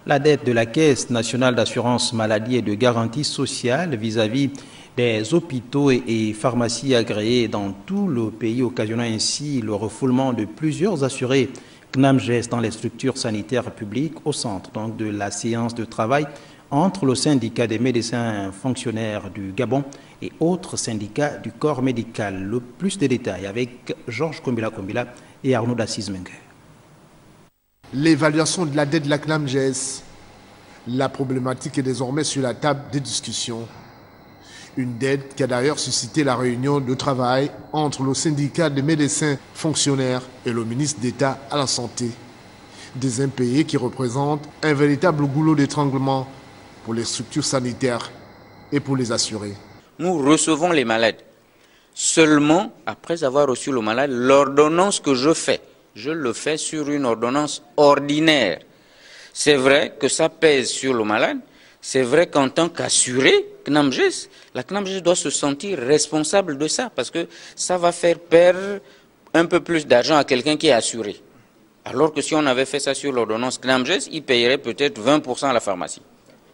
la dette de la Caisse nationale d'assurance maladie et de garantie sociale vis-à-vis des hôpitaux et pharmacies agréés dans tout le pays, occasionnant ainsi le refoulement de plusieurs assurés CNAMGES dans les structures sanitaires publiques au centre donc, de la séance de travail entre le syndicat des médecins fonctionnaires du Gabon et autres syndicats du corps médical. Le plus de détails avec Georges Kombila et Arnaud Dassis-Mengue. L'évaluation de la dette de la CNAMGES, la problématique est désormais sur la table des discussions. Une dette qui a d'ailleurs suscité la réunion de travail entre le syndicat des médecins fonctionnaires et le ministre d'État à la Santé. Des impayés qui représentent un véritable goulot d'étranglement pour les structures sanitaires et pour les assurés. Nous recevons les malades seulement après avoir reçu le malade, l'ordonnance que je le fais sur une ordonnance ordinaire. C'est vrai que ça pèse sur le malade. C'est vrai qu'en tant qu'assuré, CNAMGES, la CNAMGES doit se sentir responsable de ça parce que ça va faire perdre un peu plus d'argent à quelqu'un qui est assuré. Alors que si on avait fait ça sur l'ordonnance CNAMGES, il payerait peut-être 20% à la pharmacie.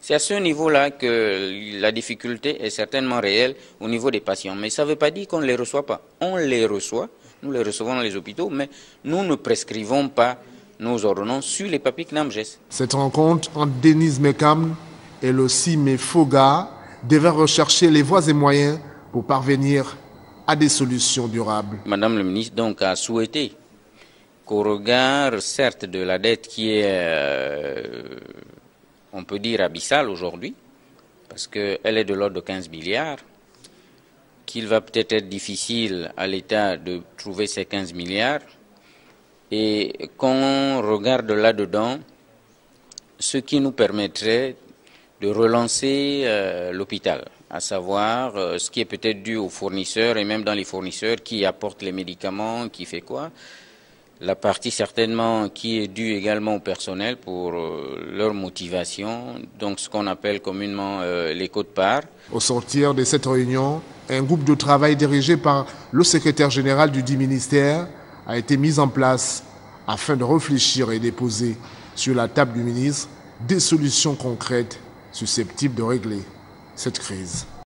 C'est à ce niveau-là que la difficulté est certainement réelle au niveau des patients. Mais ça ne veut pas dire qu'on ne les reçoit pas. On les reçoit, nous les recevons dans les hôpitaux, mais nous ne prescrivons pas nos ordonnances sur les papiers CNAMGES. Cette rencontre entre Denise Mekam et le CIME Foga devait rechercher les voies et moyens pour parvenir à des solutions durables. Madame le ministre donc a souhaité qu'au regard certes de la dette qui est, on peut dire, abyssale aujourd'hui, parce qu'elle est de l'ordre de 15 milliards, qu'il va peut-être être difficile à l'État de trouver ces 15 milliards, et qu'on regarde là-dedans ce qui nous permettrait de relancer l'hôpital, à savoir ce qui est peut-être dû aux fournisseurs et même dans les fournisseurs qui apportent les médicaments, qui fait quoi. La partie certainement qui est due également au personnel pour leur motivation, donc ce qu'on appelle communément les quotes-parts. Au sortir de cette réunion, un groupe de travail dirigé par le secrétaire général du dit ministère a été mis en place afin de réfléchir et déposer sur la table du ministre des solutions concrètes susceptibles de régler cette crise.